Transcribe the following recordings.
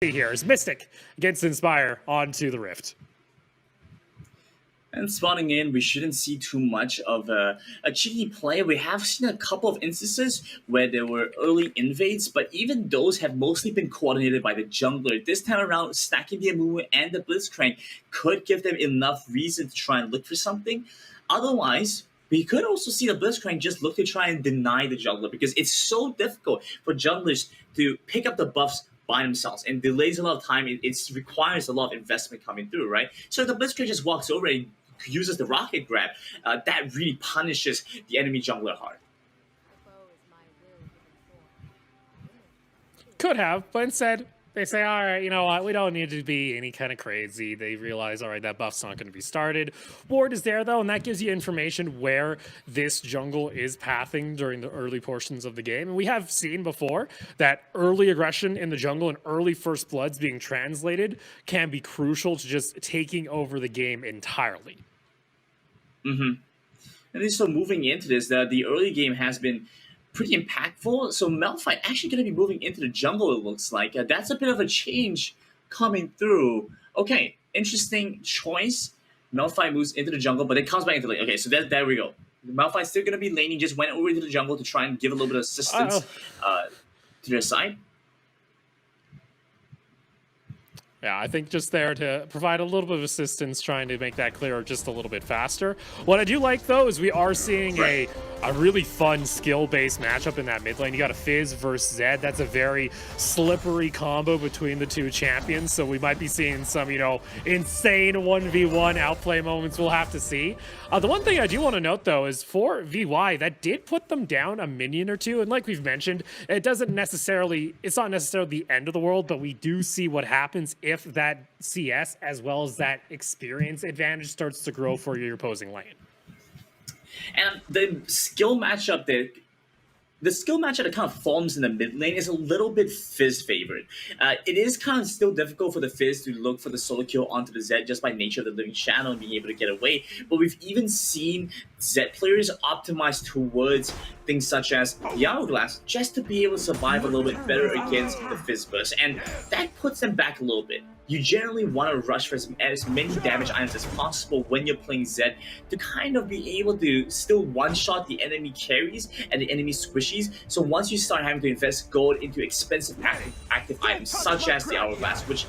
here is Mystic against Inspire onto the Rift. And spawning in, we shouldn't see too much of a cheeky play. We have seen a couple of instances where there were early invades, but even those have mostly been coordinated by the jungler. This time around, stacking the Amumu and the Blitzcrank could give them enough reason to try and look for something. Otherwise, we could also see the Blitzcrank just look to try and deny the jungler, because it's so difficult for junglers to pick up the buffs by themselves, and delays a lot of time. It requires a lot of investment coming through, right? So the Blitzcrank just walks over and uses the rocket grab, that really punishes the enemy jungler hard. Could have, but instead they say, all right, you know what, we don't need to be any kind of crazy. They realize, all right, that buff's not going to be started. Ward is there, though, and that gives you information where this jungle is pathing during the early portions of the game. And we have seen before that early aggression in the jungle and early first bloods being translated can be crucial to just taking over the game entirely. And so moving into this, the early game has been pretty impactful. So Malphite actually going to be moving into the jungle, it looks like. That's a bit of a change coming through. Okay, interesting choice. Malphite moves into the jungle, but it comes back into lane. Okay, so there we go. Malphite's still going to be laning, just went over into the jungle to try and give a little bit of assistance to their side. Yeah, I think just there to provide a little bit of assistance, trying to make that clear just a little bit faster. What I do like, though, is we are seeing a really fun skill-based matchup in that mid lane. You got a Fizz versus Zed. That's a very slippery combo between the two champions, so we might be seeing some, you know, insane 1v1 outplay moments. We'll have to see. The one thing I do want to note, though, is for VY, that did put them down a minion or two, and like we've mentioned, it's not necessarily the end of the world, but we do see what happens if that CS as well as that experience advantage starts to grow for your opposing lane. And the skill matchup that kind of forms in the mid lane is a little bit Fizz favored. It is kind of still difficult for the Fizz to look for the solo kill onto the Zed just by nature of the living shadow and being able to get away. But we've even seen Zed players optimize towards things such as the Hourglass just to be able to survive a little bit better against the Fizz burst. And that puts them back a little bit. You generally want to rush for as many damage items as possible when you're playing Zed to kind of be able to still one-shot the enemy carries and the enemy squishies. So once you start having to invest gold into expensive active items such as the Hourglass, which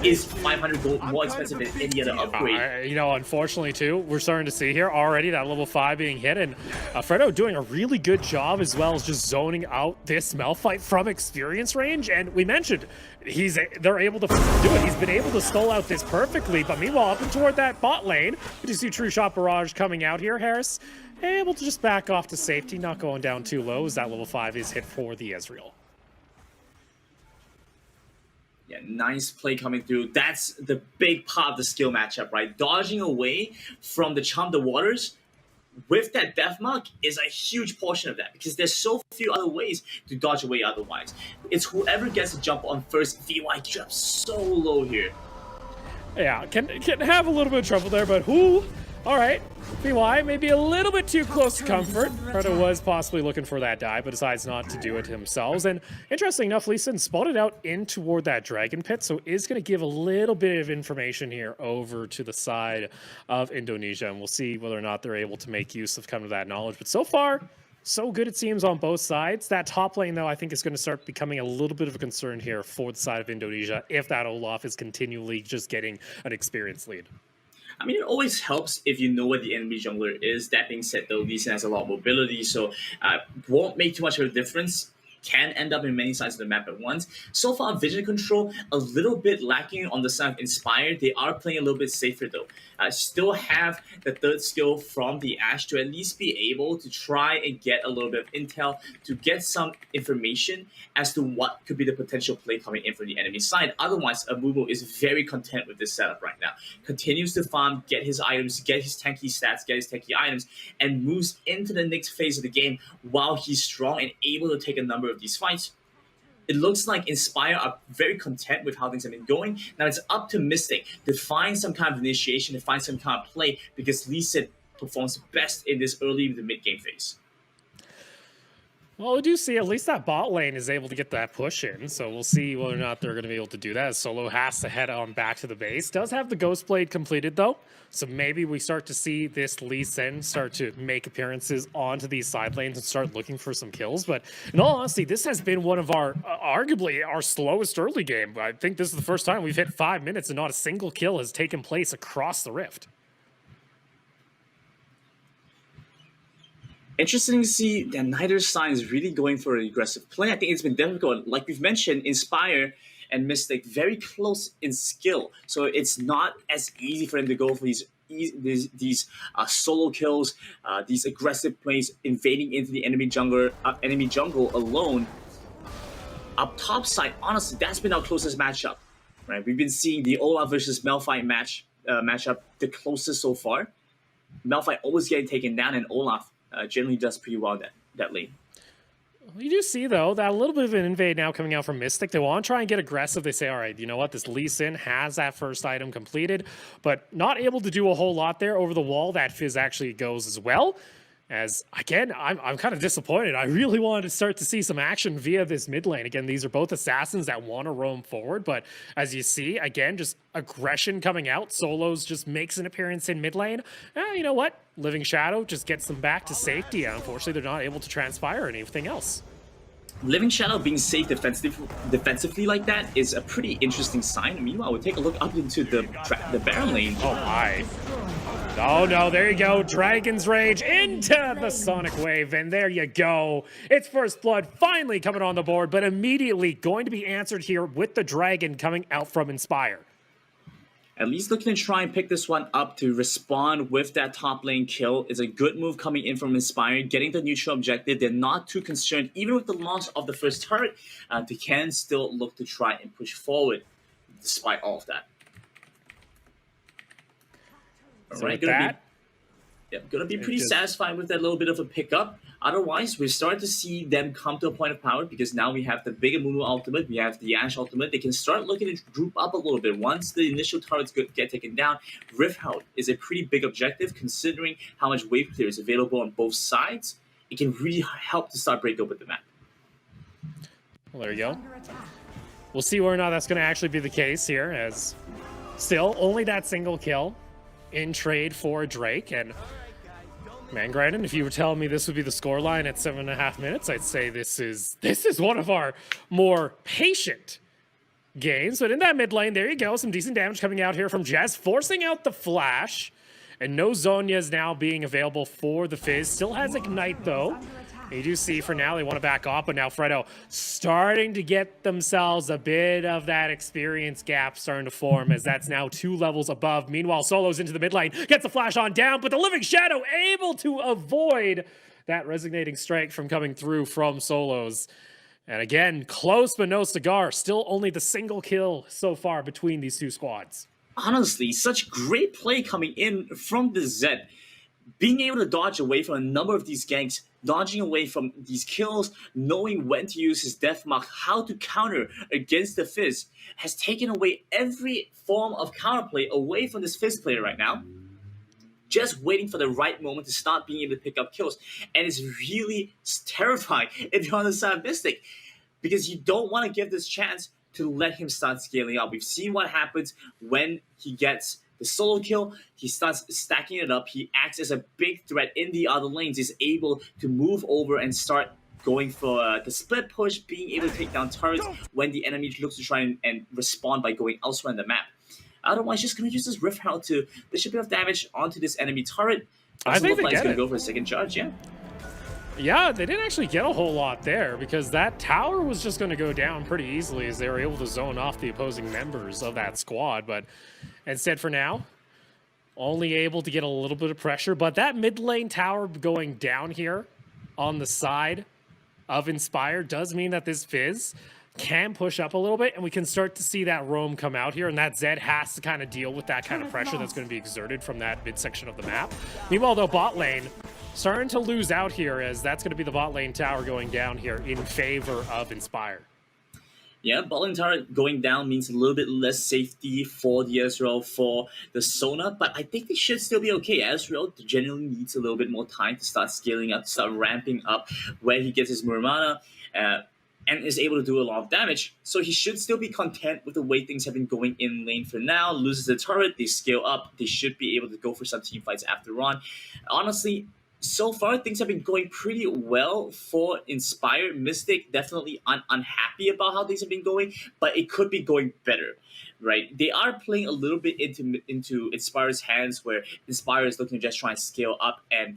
is 500 gold more expensive than any other upgrade. You know, unfortunately, too, we're starting to see here already that level 5 being hit, and Fredo doing a really good job as well as just zoning out this Malphite from experience range. And we mentioned they're able to do it. He's been able to stall out this perfectly, but meanwhile, up and toward that bot lane, we just see True Shot Barrage coming out here. Harris able to just back off to safety, not going down too low as that level 5 is hit for the Ezreal. Yeah, nice play coming through. That's the big part of the skill matchup, right? Dodging away from the Charm the Waters with that death mark is a huge portion of that, because there's so few other ways to dodge away otherwise. It's whoever gets a jump on first. VY drops so low here. Yeah, can have a little bit of trouble there, but who? All right, VY maybe a little bit too close to comfort. Predator was possibly looking for that dive, but decides not to do it himself. And interesting enough, Lee Sin spotted out in toward that dragon pit, so is going to give a little bit of information here over to the side of Indonesia, and we'll see whether or not they're able to make use of kind of that knowledge. But so far, so good it seems on both sides. That top lane, though, I think is going to start becoming a little bit of a concern here for the side of Indonesia if that Olaf is continually just getting an experience lead. I mean, it always helps if you know what the enemy jungler is. That being said, though, Lee Sin has a lot of mobility, so won't make too much of a difference. Can end up in many sides of the map at once. So far, vision control a little bit lacking on the side of Inspired. They are playing a little bit safer, though. Still have the third skill from the Ashe to at least be able to try and get a little bit of intel to get some information as to what could be the potential play coming in from the enemy side. Otherwise, Amumu is very content with this setup right now. Continues to farm, get his items, get his tanky stats, get his tanky items, and moves into the next phase of the game while he's strong and able to take a number of these fights. It looks like Inspire are very content with how things have been going. Now it's up to Mystic to find some kind of initiation, to find some kind of play, because Lee Sin performs best in this early to mid-game phase. Well, we do see at least that bot lane is able to get that push in, so we'll see whether or not they're going to be able to do that. Solo has to head on back to the base. Does have the Ghost Blade completed, though, so maybe we start to see this Lee Sin start to make appearances onto these side lanes and start looking for some kills. But in all honesty, this has been one of our, arguably, our slowest early game. I think this is the first time we've hit 5 minutes and not a single kill has taken place across the rift. Interesting to see that neither side is really going for an aggressive play. I think it's been difficult. Like we've mentioned, Inspire and Mystic very close in skill, so it's not as easy for them to go for these solo kills, these aggressive plays, invading into the enemy jungle alone. Up top side, honestly, that's been our closest matchup. Right, we've been seeing the Olaf versus Malphite matchup the closest so far. Malphite always getting taken down, and Olaf generally does pretty well that lane. You do see, though, that a little bit of an invade now coming out from Mystic. They want to try and get aggressive. They say, all right, you know what? This Lee Sin has that first item completed, but not able to do a whole lot there over the wall. That Fizz actually goes as well. As, again, I'm kind of disappointed. I really wanted to start to see some action via this mid lane. Again, these are both assassins that want to roam forward, but as you see, again, just aggression coming out. Solos just makes an appearance in mid lane. You know what? Living Shadow just gets them back to safety. Unfortunately, they're not able to transpire anything else. Living Shadow being safe defensively like that is a pretty interesting sign. Meanwhile, we'll take a look up into the Baron lane. Oh my. Oh no, there you go. Dragon's Rage into the Sonic Wave, and there you go. It's First Blood finally coming on the board, but immediately going to be answered here with the Dragon coming out from Inspire. At least looking to try and pick this one up to respond with that top lane kill is a good move coming in from Inspire, getting the neutral objective. They're not too concerned, even with the loss of the first turret. They can still look to try and push forward despite all of that. So right, gonna be pretty satisfied with that little bit of a pickup. Otherwise, we're starting to see them come to a point of power because now we have the bigger Mumu ultimate, we have the Ashe ultimate. They can start looking to group up a little bit. Once the initial turrets get taken down, Rift Out is a pretty big objective considering how much wave clear is available on both sides. It can really help to start break open the map. Well, there you go. We'll see whether or not that's going to actually be the case here, as still only that single kill in trade for Drake. And man, Grandin, if you were telling me this would be the scoreline at 7.5 minutes, I'd say this is one of our more patient games. But in that mid lane, there you go, some decent damage coming out here from Jazz, forcing out the flash. And no Zhonya's now being available for the Fizz. Still has Ignite, though. You do see for now they want to back off, but now Fredo starting to get themselves a bit of that experience gap starting to form, as that's now 2 levels above. Meanwhile, Solo's into the mid lane, gets the flash on down, but the Living Shadow able to avoid that resonating strike from coming through from Solos. And again, close but no cigar. Still only the single kill so far between these two squads. Honestly, such great play coming in from the Zed. Being able to dodge away from a number of these ganks, dodging away from these kills, knowing when to use his death mark, how to counter against the Fizz, has taken away every form of counterplay away from this Fizz player right now. Just waiting for the right moment to start being able to pick up kills. And it's really terrifying if you're on the side of Mystic, because you don't want to give this chance to let him start scaling up. We've seen what happens when he gets the solo kill. He starts stacking it up. He acts as a big threat in the other lanes. He's able to move over and start going for the split push, being able to take down turrets when the enemy looks to try and respond by going elsewhere in the map. Otherwise, just going to use this Rift Herald to dish a bit of damage onto this enemy turret. I think he's going to go for a second charge, yeah. Yeah, they didn't actually get a whole lot there, because that tower was just going to go down pretty easily as they were able to zone off the opposing members of that squad. But instead, for now, only able to get a little bit of pressure. But that mid lane tower going down here on the side of Inspire does mean that this Fizz can push up a little bit, and we can start to see that roam come out here, and that Zed has to kind of deal with that kind of pressure that's going to be exerted from that midsection of the map. Meanwhile, though, bot lane starting to lose out here, as that's going to be the bot lane tower going down here in favor of Inspire. Yeah, bottom turret going down means a little bit less safety for the Ezreal for the Sona, but I think they should still be okay. Ezreal generally needs a little bit more time to start scaling up, start ramping up when he gets his Muramana, and is able to do a lot of damage. So he should still be content with the way things have been going in lane for now. Loses the turret, they scale up, they should be able to go for some team fights after on. Honestly, so far things have been going pretty well for Inspire. Mystic definitely unhappy about how things have been going, but it could be going better, right? They are playing a little bit into Inspire's hands, where Inspire is looking to just try and scale up and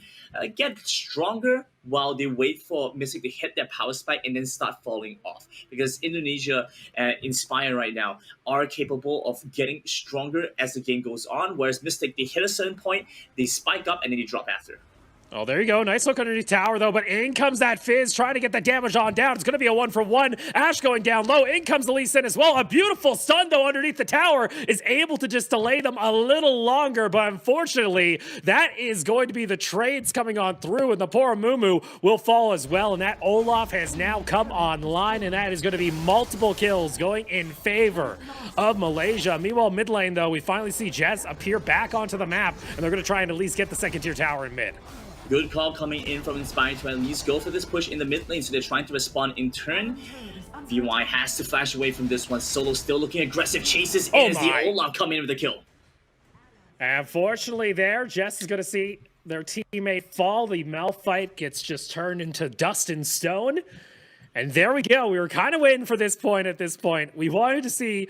get stronger while they wait for Mystic to hit their power spike and then start falling off. Because Indonesia and Inspire right now are capable of getting stronger as the game goes on, whereas Mystic, they hit a certain point, they spike up, and then they drop after. Oh, there you go. Nice hook underneath tower, though, but in comes that Fizz trying to get the damage on down. It's going to be a 1-for-1. Ashe going down low. In comes the Lee Sin as well. A beautiful stun, though, underneath the tower is able to just delay them a little longer, but unfortunately, that is going to be the trades coming on through, and the poor Amumu will fall as well, and that Olaf has now come online, and that is going to be multiple kills going in favor of Malaysia. Meanwhile, mid lane, though, we finally see Jess appear back onto the map, and they're going to try and at least get the second-tier tower in mid. Good call coming in from Inspire to at least go for this push in the mid lane, so they're trying to respond in turn. VY has to flash away from this one. Solo still looking aggressive, chases in as the Olaf come in with the kill. Unfortunately there, Jess is going to see their teammate fall. The Malphite gets just turned into dust and stone. And there we go. We were kind of waiting for this point at this point. We wanted to see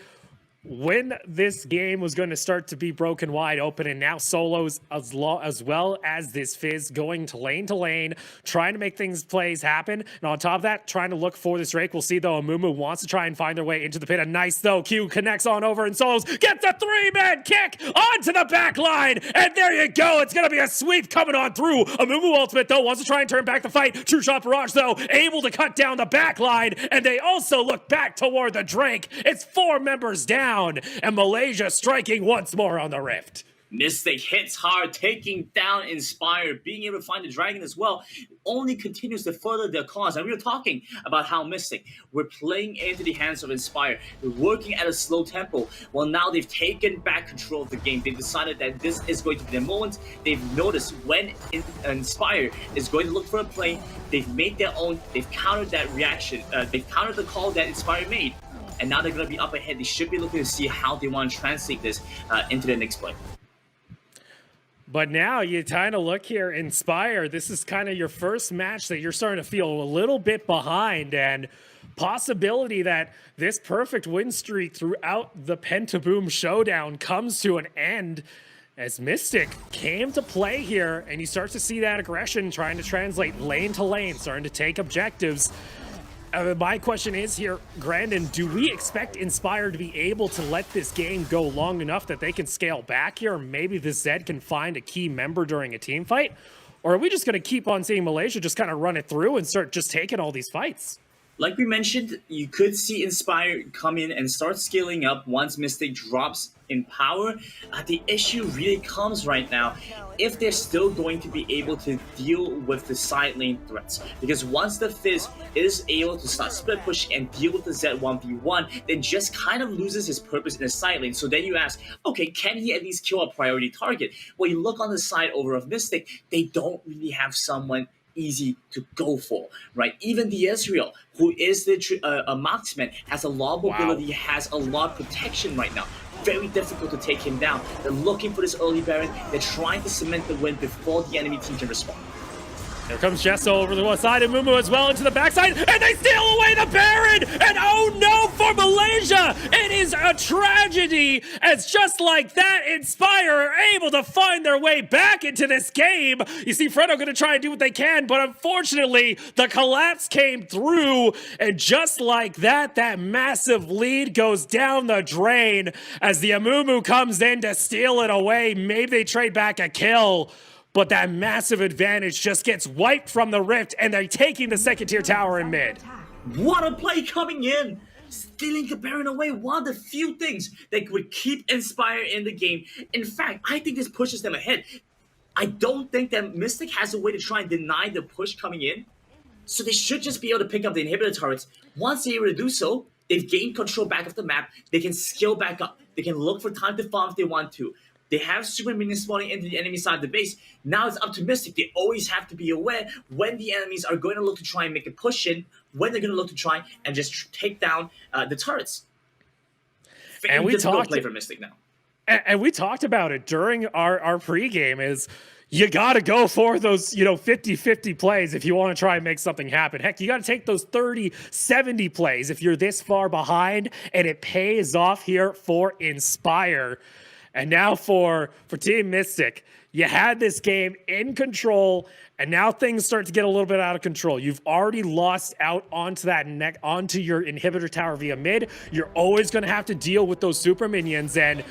when this game was going to start to be broken wide open, and now Solos as well as this Fizz going to lane, trying to make plays happen. And on top of that, trying to look for this Drake. We'll see, though, Amumu wants to try and find their way into the pit. A nice, though, Q connects on over, and Solos gets a 3-man kick onto the back line. And there you go. It's going to be a sweep coming on through. Amumu ultimate, though, wants to try and turn back the fight. True Shot Barrage, though, able to cut down the back line. And they also look back toward the Drake. It's 4 members down. And Malaysia striking once more on the Rift. Mystic hits hard, taking down Inspire, being able to find the dragon as well, only continues to further their cause. And we were talking about how Mystic were playing into the hands of Inspire. They're working at a slow tempo. Well, now they've taken back control of the game. They've decided that this is going to be their moment. They've noticed when Inspire is going to look for a play, they've made their own, they've countered that reaction, they've countered the call that Inspire made. And now they're going to be up ahead. They should be looking to see how they want to translate this into the next play. But now you kind of look here, Inspire, this is kind of your first match that you're starting to feel a little bit behind, and possibility that this perfect win streak throughout the Pentaboom Showdown comes to an end as Mystic came to play here, and you start to see that aggression trying to translate lane to lane, starting to take objectives. My question is here, Grandin, do we expect Inspire to be able to let this game go long enough that they can scale back here? Maybe the Zed can find a key member during a team fight? Or are we just going to keep on seeing Malaysia just kind of run it through and start just taking all these fights? Like we mentioned, you could see Inspire come in and start scaling up once Mystic drops in power. The issue really comes right now if they're still going to be able to deal with the side lane threats. Because once the Fizz is able to start split push and deal with the Z1v1, then just kind of loses his purpose in the side lane. So then you ask, okay, can he at least kill a priority target? Well, you look on the side over of Mystic, they don't really have someone easy to go for, right? Even the Ezreal, who is a marksman, has a lot of mobility, has a lot of protection right now. Very difficult to take him down. They're looking for this early Baron. They're trying to cement the win before the enemy team can respond. Here comes Jesso over the one side, and Mumu as well into the backside, and they steal away the Baron! And oh no for Malaysia! It is a tragedy, as just like that, Inspire are able to find their way back into this game. You see Fredo gonna try and do what they can, but unfortunately, the collapse came through, and just like that, that massive lead goes down the drain as the Amumu comes in to steal it away. Maybe they trade back a kill, but that massive advantage just gets wiped from the Rift, and they're taking the second tier tower in mid. What a play coming in! Stealing the Baron away, one of the few things that would keep Inspire in the game. In fact, I think this pushes them ahead. I don't think that Mystic has a way to try and deny the push coming in, so they should just be able to pick up the inhibitor turrets. Once they're able to do so, They've gained control back of the map. They can scale back up. They can look for time to farm if they want to. They have super minions spawning into the enemy side of the base. Now it's up to Mystic. They always have to be aware when the enemies are going to look to try and make a push in, when they're going to look to try and just take down the turrets. Very and we difficult talked play for Mystic now. And we talked about it during our pregame is you got to go for those, 50-50 plays if you want to try and make something happen. Heck, you got to take those 30-70 plays if you're this far behind, and it pays off here for Inspire. And now for Team Mystic, you had this game in control, and now things start to get a little bit out of control. You've already lost out onto onto your inhibitor tower via mid. You're always going to have to deal with those super minions, and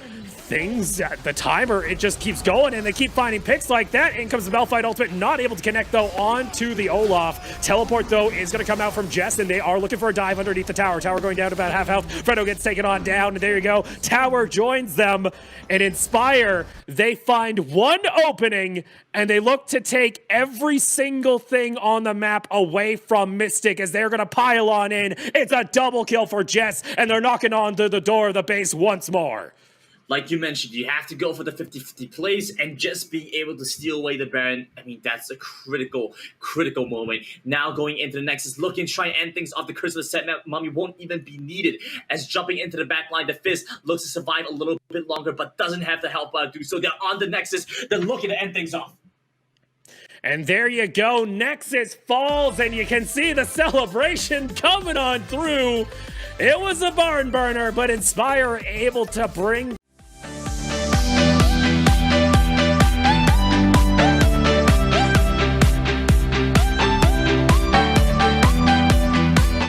the timer, it just keeps going, and they keep finding picks like that. In comes the Malphite ultimate, not able to connect, though, onto the Olaf. Teleport, though, is going to come out from Jess, and they are looking for a dive underneath the tower. Tower going down to about half health. Fredo gets taken on down, and there you go. Tower joins them, and Inspire, they find one opening, and they look to take every single thing on the map away from Mystic as they're going to pile on in. It's a double kill for Jess, and they're knocking on the door of the base once more. Like you mentioned, you have to go for the 50-50 plays, and just being able to steal away the Baron, I mean, that's a critical moment. Now going into the Nexus, looking to try and end things off. The Curse of the Set Mummy won't even be needed, as jumping into the back line, the Fizz looks to survive a little bit longer, but doesn't have to help do so. They're on the Nexus, they're looking to end things off. And there you go, Nexus falls, and you can see the celebration coming on through. It was a barn burner, but Inspire able to bring